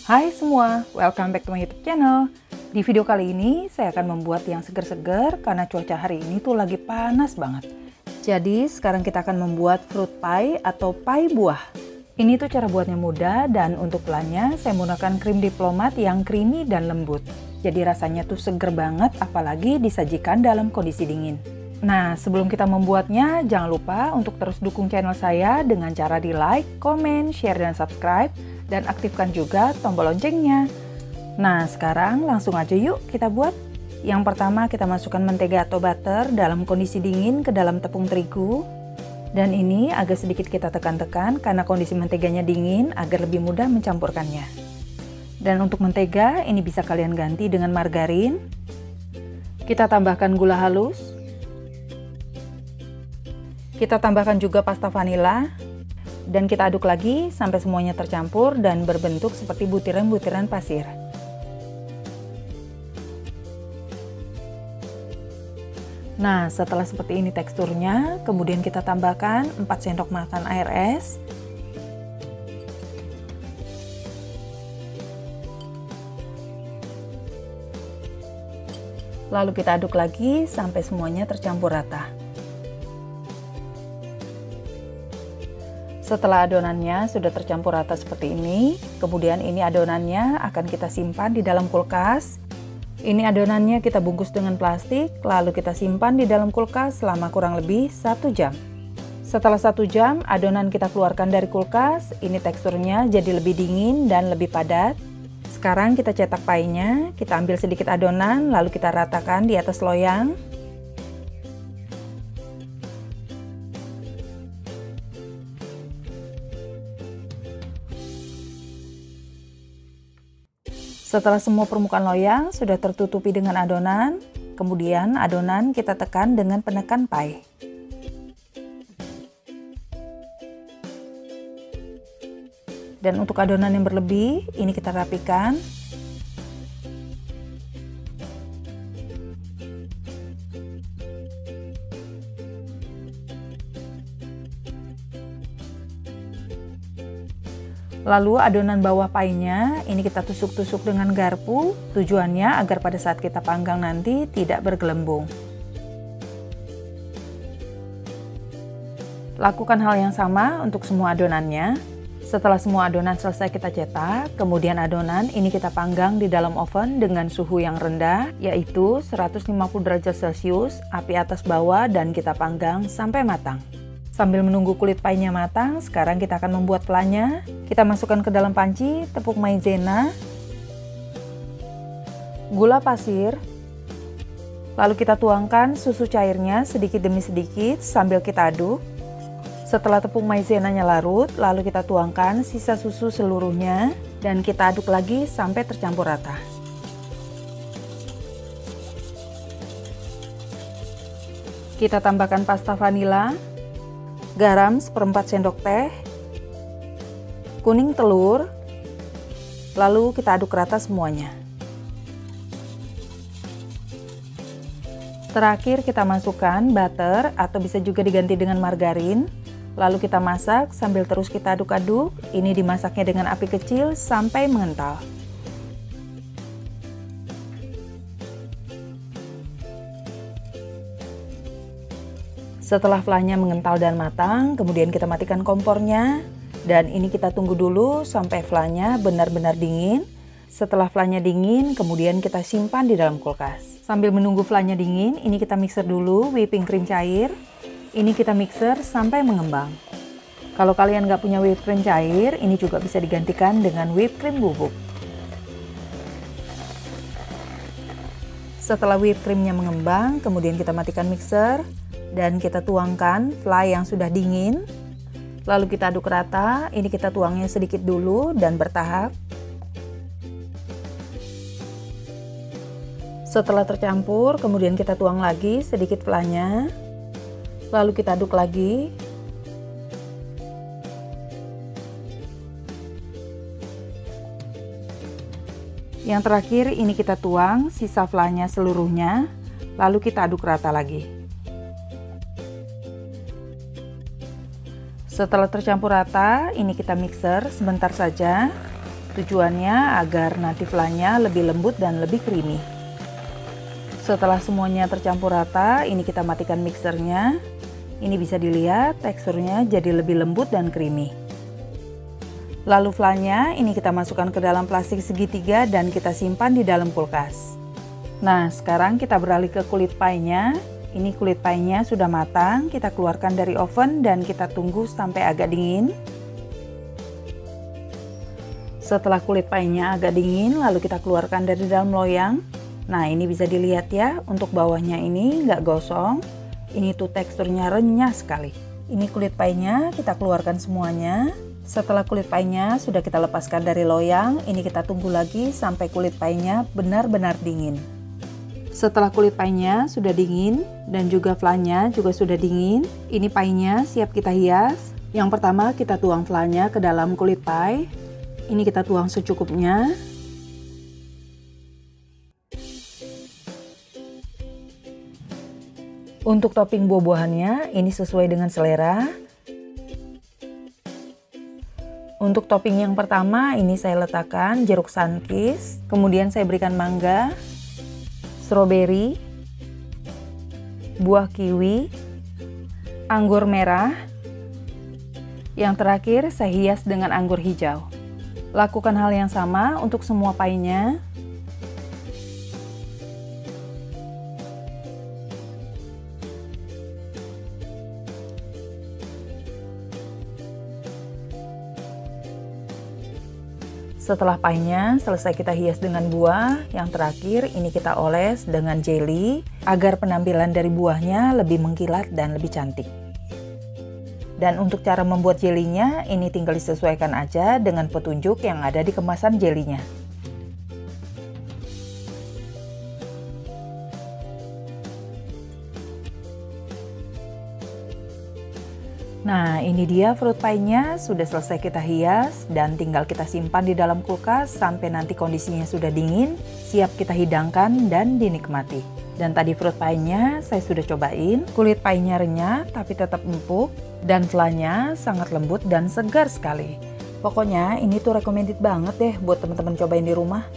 Hai semua, welcome back to my YouTube channel. Di video kali ini saya akan membuat yang seger-seger karena cuaca hari ini tuh lagi panas banget. Jadi sekarang kita akan membuat fruit pie atau pie buah. Ini tuh cara buatnya mudah dan untuk pelanya saya menggunakan krim diplomat yang creamy dan lembut. Jadi rasanya tuh seger banget apalagi disajikan dalam kondisi dingin. Nah, sebelum kita membuatnya, jangan lupa untuk terus dukung channel saya dengan cara di like, komen, share, dan subscribe, dan aktifkan juga tombol loncengnya. Nah, sekarang langsung aja yuk kita buat. Yang pertama kita masukkan mentega atau butter dalam kondisi dingin ke dalam tepung terigu. Dan ini agak sedikit kita tekan-tekan karena kondisi menteganya dingin agar lebih mudah mencampurkannya. Dan untuk mentega, ini bisa kalian ganti dengan margarin. Kita tambahkan gula halus. Kita tambahkan juga pasta vanila dan kita aduk lagi sampai semuanya tercampur dan berbentuk seperti butiran-butiran pasir. Nah, setelah seperti ini teksturnya, kemudian kita tambahkan 4 sendok makan air es. Lalu kita aduk lagi sampai semuanya tercampur rata. Setelah adonannya sudah tercampur rata seperti ini, kemudian ini adonannya akan kita simpan di dalam kulkas. Ini adonannya kita bungkus dengan plastik, lalu kita simpan di dalam kulkas selama kurang lebih 1 jam. Setelah 1 jam, adonan kita keluarkan dari kulkas, ini teksturnya jadi lebih dingin dan lebih padat. Sekarang kita cetak pie-nya, kita ambil sedikit adonan, lalu kita ratakan di atas loyang. Setelah semua permukaan loyang sudah tertutupi dengan adonan, kemudian adonan kita tekan dengan penekan pie. Dan untuk adonan yang berlebih, ini kita rapikan. Lalu adonan bawah pie-nya ini kita tusuk-tusuk dengan garpu, tujuannya agar pada saat kita panggang nanti tidak bergelembung. Lakukan hal yang sama untuk semua adonannya. Setelah semua adonan selesai kita cetak, kemudian adonan ini kita panggang di dalam oven dengan suhu yang rendah, yaitu 150 derajat Celcius, api atas bawah dan kita panggang sampai matang. Sambil menunggu kulit pie-nya matang, sekarang kita akan membuat pelanya. Kita masukkan ke dalam panci tepung maizena, gula pasir, lalu kita tuangkan susu cairnya sedikit demi sedikit sambil kita aduk. Setelah tepung maizenanya larut, lalu kita tuangkan sisa susu seluruhnya dan kita aduk lagi sampai tercampur rata. Kita tambahkan pasta vanila, garam 1/4 sendok teh, kuning telur, lalu kita aduk rata semuanya. Terakhir kita masukkan butter atau bisa juga diganti dengan margarin, lalu kita masak sambil terus kita aduk-aduk. Ini dimasaknya dengan api kecil sampai mengental. Setelah flanya mengental dan matang, kemudian kita matikan kompornya. Dan ini kita tunggu dulu sampai flanya benar-benar dingin. Setelah flanya dingin, kemudian kita simpan di dalam kulkas. Sambil menunggu flanya dingin, ini kita mixer dulu whipping cream cair. Ini kita mixer sampai mengembang. Kalau kalian nggak punya whipped cream cair, ini juga bisa digantikan dengan whipped cream bubuk. Setelah whipped creamnya mengembang, kemudian kita matikan mixer. Dan kita tuangkan fly yang sudah dingin. Lalu kita aduk rata, ini kita tuangnya sedikit dulu dan bertahap. Setelah tercampur, kemudian kita tuang lagi sedikit flanya. Lalu kita aduk lagi. Yang terakhir ini kita tuang sisa flanya seluruhnya. Lalu kita aduk rata lagi. Setelah tercampur rata, ini kita mixer sebentar saja. Tujuannya agar nanti flannya lebih lembut dan lebih creamy. Setelah semuanya tercampur rata, ini kita matikan mixernya. Ini bisa dilihat teksturnya jadi lebih lembut dan creamy. Lalu flannya ini kita masukkan ke dalam plastik segitiga dan kita simpan di dalam kulkas. Nah, sekarang kita beralih ke kulit pie-nya. Ini kulit pie-nya sudah matang, kita keluarkan dari oven dan kita tunggu sampai agak dingin. Setelah kulit pie-nya agak dingin, lalu kita keluarkan dari dalam loyang. Nah, ini bisa dilihat ya, untuk bawahnya ini nggak gosong. Ini tuh teksturnya renyah sekali. Ini kulit pie-nya kita keluarkan semuanya. Setelah kulit pie-nya sudah kita lepaskan dari loyang, ini kita tunggu lagi sampai kulit pie-nya benar-benar dingin. Setelah kulit pie-nya sudah dingin dan juga flannya juga sudah dingin, ini pie-nya siap kita hias. Yang pertama kita tuang flannya ke dalam kulit pie. Ini kita tuang secukupnya. Untuk topping buah-buahannya ini sesuai dengan selera. Untuk topping yang pertama ini saya letakkan jeruk sunkist, kemudian saya berikan mangga, stroberi, buah kiwi, anggur merah. Yang terakhir saya hias dengan anggur hijau. Lakukan hal yang sama untuk semua pie-nya. Setelah pie-nya selesai kita hias dengan buah, yang terakhir ini kita oles dengan jelly agar penampilan dari buahnya lebih mengkilat dan lebih cantik. Dan untuk cara membuat jelinya, ini tinggal disesuaikan aja dengan petunjuk yang ada di kemasan jelinya. Nah, ini dia fruit pie-nya sudah selesai kita hias dan tinggal kita simpan di dalam kulkas sampai nanti kondisinya sudah dingin, siap kita hidangkan dan dinikmati. Dan tadi fruit pie-nya saya sudah cobain, kulit pie-nya renyah tapi tetap empuk dan flannya sangat lembut dan segar sekali. Pokoknya ini tuh recommended banget deh buat teman-teman cobain di rumah.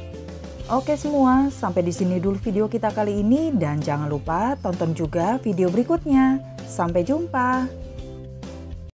Oke semua, sampai di sini dulu video kita kali ini dan jangan lupa tonton juga video berikutnya. Sampai jumpa.